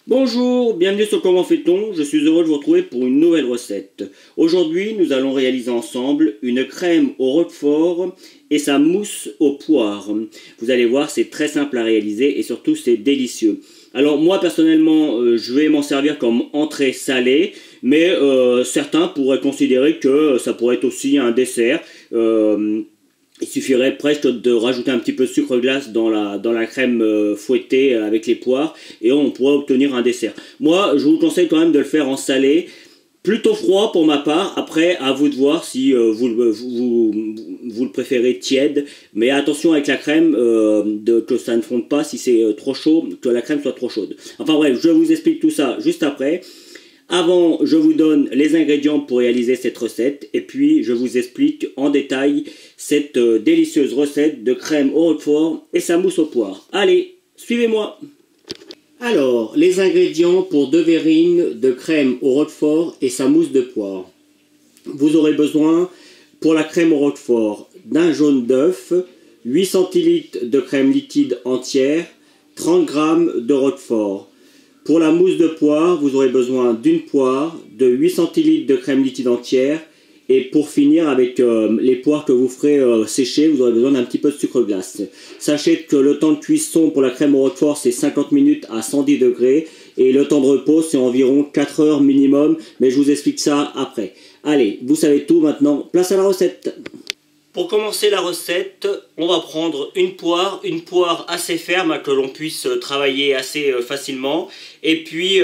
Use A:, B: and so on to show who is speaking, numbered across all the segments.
A: Bonjour, bienvenue sur Comment fait-on. Je suis heureux de vous retrouver pour une nouvelle recette. Aujourd'hui, nous allons réaliser ensemble une crème au roquefort et sa mousse aux poires. Vous allez voir, c'est très simple à réaliser et surtout c'est délicieux. Alors moi personnellement, je vais m'en servir comme entrée salée, mais certains pourraient considérer que ça pourrait être aussi un dessert. Il suffirait presque de rajouter un petit peu de sucre glace dans la crème fouettée avec les poires et on pourrait obtenir un dessert. Moi, je vous conseille quand même de le faire en salé, plutôt froid pour ma part. Après, à vous de voir si vous le préférez tiède. Mais attention avec la crème, que ça ne fonde pas si c'est trop chaud, que la crème soit trop chaude. Enfin bref, je vous explique tout ça juste après. Avant, je vous donne les ingrédients pour réaliser cette recette et puis je vous explique en détail cette délicieuse recette de crème au roquefort et sa mousse aux poires. Allez, suivez-moi. Alors, les ingrédients pour 2 verrines de crème au roquefort et sa mousse de poire. Vous aurez besoin, pour la crème au roquefort, d'un jaune d'œuf, 8 centilitres de crème liquide entière, 30 g de roquefort. Pour la mousse de poire, vous aurez besoin d'une poire, de 8 centilitres de crème liquide entière et pour finir avec les poires que vous ferez sécher, vous aurez besoin d'un petit peu de sucre glace. Sachez que le temps de cuisson pour la crème au roquefort c'est 50 minutes à 110 degrés et le temps de repos c'est environ 4 heures minimum, mais je vous explique ça après. Allez, vous savez tout maintenant, place à la recette. Pour commencer la recette, on va prendre une poire assez ferme que l'on puisse travailler assez facilement. Et puis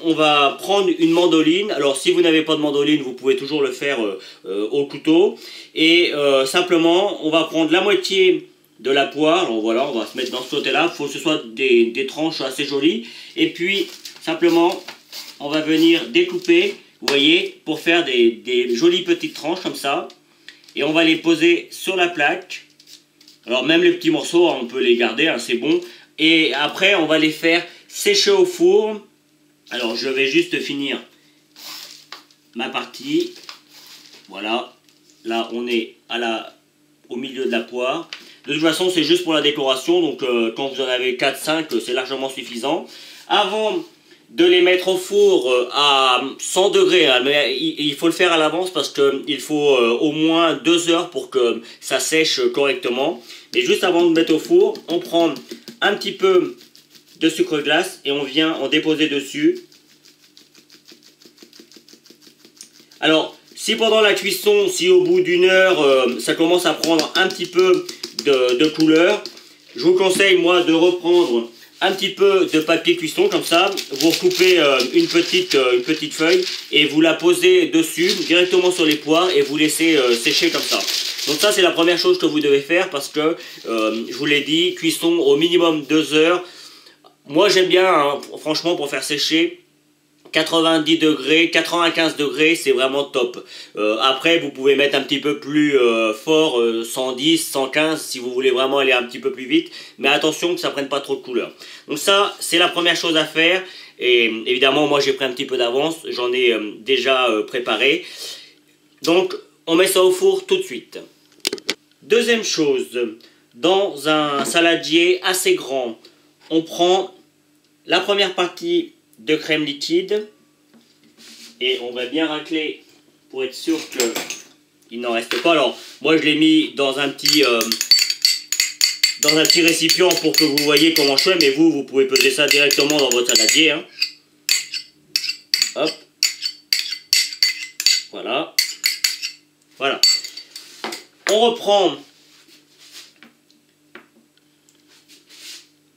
A: on va prendre une mandoline. Alors si vous n'avez pas de mandoline, vous pouvez toujours le faire au couteau. Et simplement, on va prendre la moitié de la poire. Alors voilà, on va se mettre dans ce côté-là. Il faut que ce soit des tranches assez jolies. Et puis simplement, on va venir découper, vous voyez, pour faire des jolies petites tranches comme ça. Et on va les poser sur la plaque. Alors même les petits morceaux, on peut les garder, hein, c'est bon. Et après, on va les faire sécher au four. Alors je vais juste finir ma partie. Voilà. Là, on est au milieu de la poire. De toute façon, c'est juste pour la décoration. Donc quand vous en avez 4-5, c'est largement suffisant. Avant de les mettre au four à 100 degrés, hein, mais il faut le faire à l'avance parce qu'il faut au moins 2 heures pour que ça sèche correctement. Et juste avant de mettre au four, on prend un petit peu de sucre glace et on vient en déposer dessus. Alors, si pendant la cuisson, si au bout d'une heure, ça commence à prendre un petit peu de couleur, je vous conseille moi de reprendre un petit peu de papier cuisson comme ça, vous recoupez une petite feuille et vous la posez dessus directement sur les poires et vous laissez sécher comme ça. Donc ça c'est la première chose que vous devez faire parce que je vous l'ai dit, cuisson au minimum 2 heures. Moi j'aime bien, hein, franchement pour faire sécher 90 degrés, 95 degrés, c'est vraiment top. Après, vous pouvez mettre un petit peu plus fort, 110, 115, si vous voulez vraiment aller un petit peu plus vite. Mais attention que ça prenne pas trop de couleur. Donc ça, c'est la première chose à faire. Et évidemment, moi, j'ai pris un petit peu d'avance. J'en ai déjà préparé. Donc, on met ça au four tout de suite. Deuxième chose, dans un saladier assez grand, on prend la première partie de crème liquide et on va bien racler pour être sûr qu'il n'en reste pas. Alors moi je l'ai mis dans un petit récipient pour que vous voyez comment je fais, mais vous pouvez peser ça directement dans votre saladier, hein. Hop, voilà, on reprend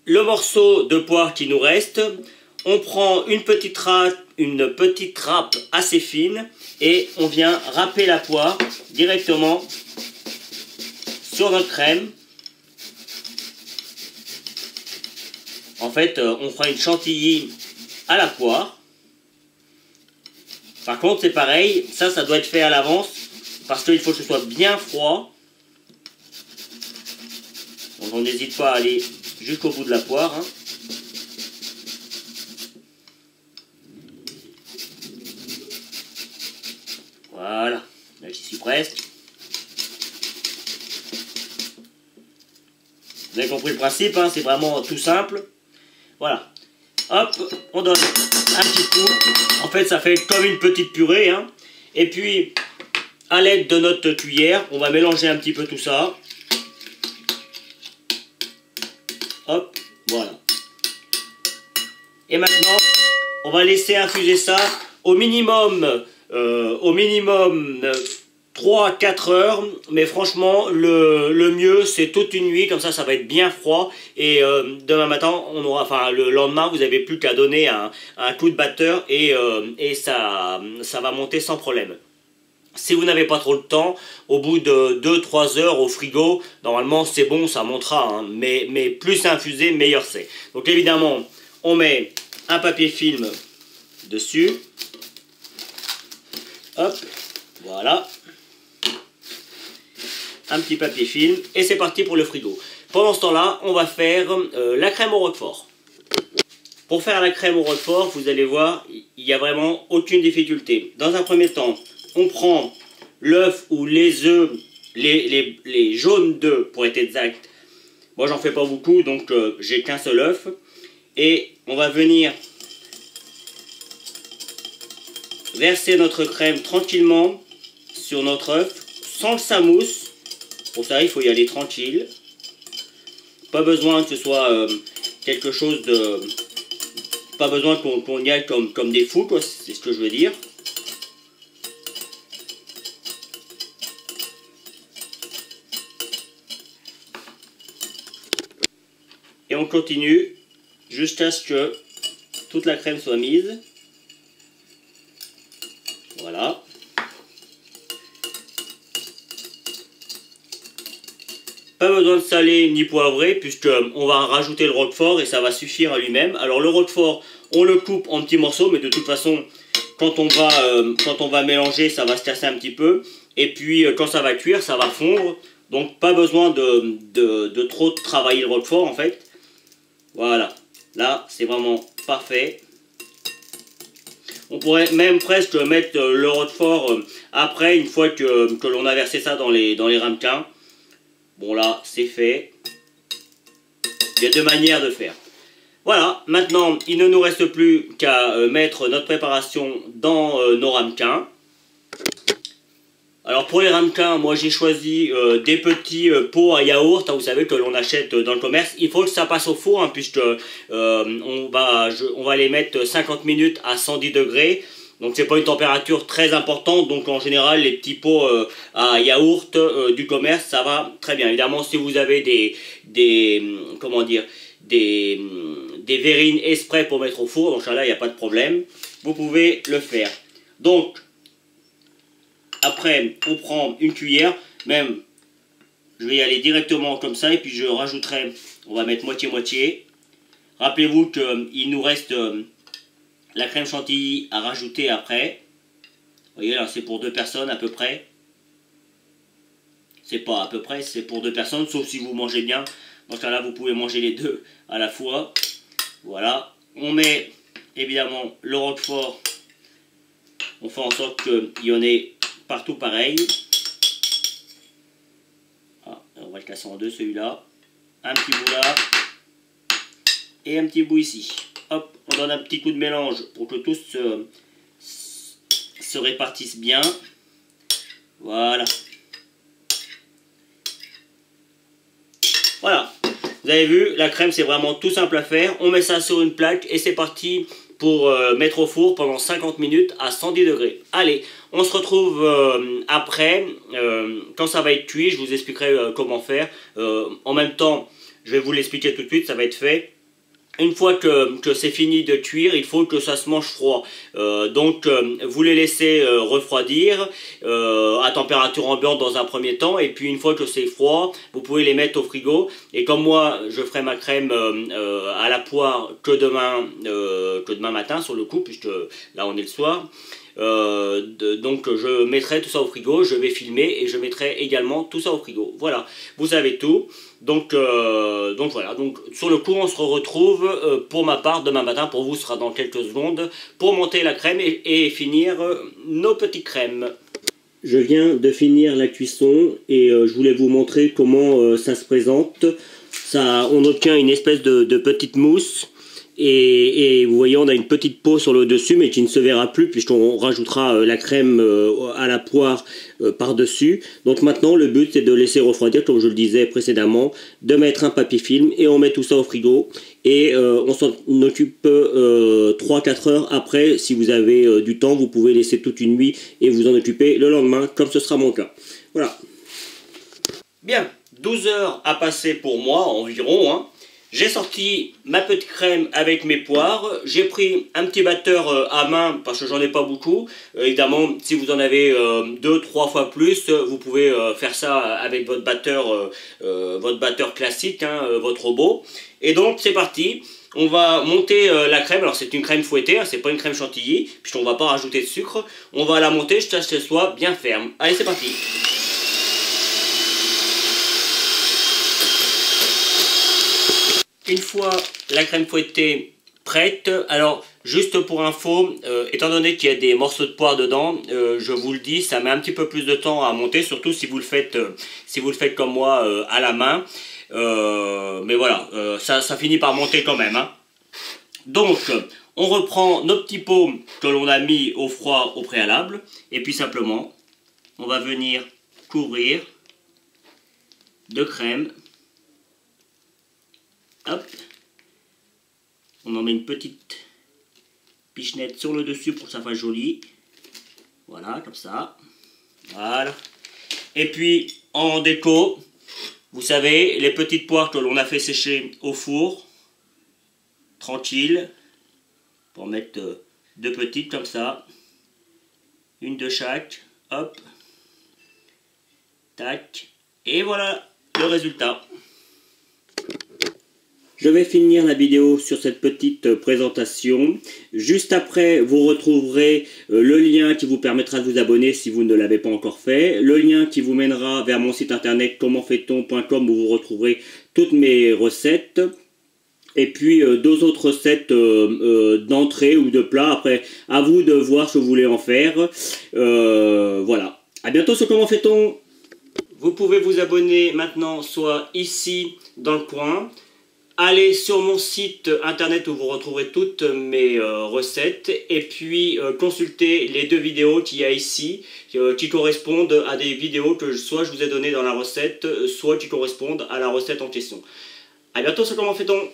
A: le morceau de poire qui nous reste. On prend une petite râpe assez fine et on vient râper la poire directement sur notre crème. En fait, on fera une chantilly à la poire. Par contre, c'est pareil, ça doit être fait à l'avance parce qu'il faut que ce soit bien froid. Donc on n'hésite pas à aller jusqu'au bout de la poire, hein. Voilà, là j'y suis presque. Vous avez compris le principe, hein, c'est vraiment tout simple. Voilà. Hop, on donne un petit coup. En fait, ça fait comme une petite purée, hein. Et puis, à l'aide de notre cuillère, on va mélanger un petit peu tout ça. Hop, voilà. Et maintenant, on va laisser infuser ça au minimum 3-4 heures. Mais franchement, le mieux, c'est toute une nuit. Comme ça va être bien froid. Et demain matin, le lendemain, vous n'avez plus qu'à donner un coup de batteur et ça va monter sans problème. Si vous n'avez pas trop le temps, au bout de 2-3 heures au frigo, normalement c'est bon, ça montera, hein, mais plus c'est infusé, meilleur c'est. Donc évidemment, on met un papier film dessus. Hop, voilà. Un petit papier film, et c'est parti pour le frigo. Pendant ce temps-là, on va faire la crème au roquefort. Pour faire la crème au roquefort, vous allez voir, il n'y a vraiment aucune difficulté. Dans un premier temps, on prend l'œuf ou les œufs, les jaunes d'œufs pour être exact. Moi j'en fais pas beaucoup, donc j'ai qu'un seul œuf. Et on va venir verser notre crème tranquillement sur notre œuf, sans que ça mousse. Pour ça il faut y aller tranquille. Pas besoin que ce soit quelque chose de... Pas besoin qu'on y aille comme des fous, quoi, c'est ce que je veux dire. Et on continue jusqu'à ce que toute la crème soit mise. Voilà. Pas besoin de saler ni poivrer puisque on va rajouter le roquefort et ça va suffire à lui-même. Alors le roquefort, on le coupe en petits morceaux, mais de toute façon, quand on va mélanger, ça va se casser un petit peu. Et puis quand ça va cuire, ça va fondre. Donc pas besoin de trop travailler le roquefort en fait. Voilà, là c'est vraiment parfait. On pourrait même presque mettre le roquefort après, une fois que l'on a versé ça dans les ramequins. Bon là, c'est fait. Il y a deux manières de faire. Voilà, maintenant, il ne nous reste plus qu'à mettre notre préparation dans nos ramequins. Alors pour les ramequins, moi j'ai choisi des petits pots à yaourt, hein, vous savez que l'on achète dans le commerce. Il faut que ça passe au four, hein, puisque on va les mettre 50 minutes à 110 degrés. Donc c'est pas une température très importante, donc en général les petits pots à yaourt du commerce, ça va très bien. Évidemment si vous avez des verrines exprès pour mettre au four, donc là il n'y a pas de problème, vous pouvez le faire. Donc après, on prend une cuillère, même, je vais y aller directement comme ça, et puis je rajouterai, on va mettre moitié-moitié. Rappelez-vous qu'il nous reste la crème chantilly à rajouter après. Vous voyez, là, c'est pour 2 personnes à peu près. C'est pas à peu près, c'est pour 2 personnes, sauf si vous mangez bien. Dans ce cas-là, vous pouvez manger les deux à la fois. Voilà. On met, évidemment, le roquefort. On fait en sorte qu'il y en ait partout pareil. Ah, on va le casser en deux celui-là. Un petit bout là. Et un petit bout ici. Hop, on donne un petit coup de mélange pour que tous se répartissent bien. Voilà. Voilà. Vous avez vu, la crème c'est vraiment tout simple à faire. On met ça sur une plaque et c'est parti pour mettre au four pendant 50 minutes à 110 degrés. Allez, on se retrouve après, quand ça va être cuit, je vous expliquerai comment faire. En même temps, je vais vous l'expliquer tout de suite, ça va être fait. Une fois que c'est fini de cuire, il faut que ça se mange froid. Donc vous les laissez refroidir à température ambiante dans un premier temps. Et puis une fois que c'est froid, vous pouvez les mettre au frigo. Et comme moi, je ferai ma crème à la poire que demain matin sur le coup, puisque là on est le soir. Donc je mettrai tout ça au frigo, je vais filmer et je mettrai également tout ça au frigo. Voilà, vous savez tout. Donc voilà, donc sur le coup on se retrouve pour ma part demain matin, pour vous ce sera dans quelques secondes, pour monter la crème et finir nos petites crèmes. Je viens de finir la cuisson et je voulais vous montrer comment ça se présente. Ça, on obtient une espèce de petite mousse Et vous voyez, on a une petite peau sur le dessus, mais qui ne se verra plus puisqu'on rajoutera la crème à la poire par-dessus. Donc maintenant, le but, c'est de laisser refroidir, comme je le disais précédemment, de mettre un papier film et on met tout ça au frigo. Et on s'en occupe 3-4 heures après. Si vous avez du temps, vous pouvez laisser toute une nuit et vous en occuper le lendemain, comme ce sera mon cas. Voilà. Bien, 12 heures à passer pour moi environ, hein. J'ai sorti ma petite crème avec mes poires, j'ai pris un petit batteur à main parce que j'en ai pas beaucoup. Évidemment, si vous en avez 2-3 fois plus, vous pouvez faire ça avec votre batteur classique, hein, votre robot. Et donc c'est parti, on va monter la crème. Alors c'est une crème fouettée, hein, c'est pas une crème chantilly, puisqu'on va pas rajouter de sucre. On va la monter jusqu'à ce qu'elle soit bien ferme. Allez, c'est parti. Une fois la crème fouettée prête, alors juste pour info, étant donné qu'il y a des morceaux de poire dedans, je vous le dis, ça met un petit peu plus de temps à monter, surtout si vous le faites comme moi à la main. Mais voilà, ça finit par monter quand même, hein. Donc, on reprend nos petits pots que l'on a mis au froid au préalable, et puis simplement, on va venir couvrir de crème. Hop, on en met une petite pichenette sur le dessus pour que ça fasse joli. Voilà, comme ça. Voilà. Et puis, en déco, vous savez, les petites poires que l'on a fait sécher au four, tranquille, pour mettre deux petites comme ça. Une de chaque, hop, tac, et voilà le résultat. Je vais finir la vidéo sur cette petite présentation. Juste après, vous retrouverez le lien qui vous permettra de vous abonner si vous ne l'avez pas encore fait. Le lien qui vous mènera vers mon site internet commentfaiton.com où vous retrouverez toutes mes recettes. Et puis deux autres recettes d'entrée ou de plat. Après, à vous de voir ce que vous voulez en faire. Voilà. À bientôt sur Comment fait-on. Vous pouvez vous abonner maintenant soit ici dans le coin. Allez sur mon site internet où vous retrouverez toutes mes recettes et puis consultez les deux vidéos qu'il y a ici qui correspondent à des vidéos que soit je vous ai données dans la recette, soit qui correspondent à la recette en question. A bientôt sur Comment fait-on.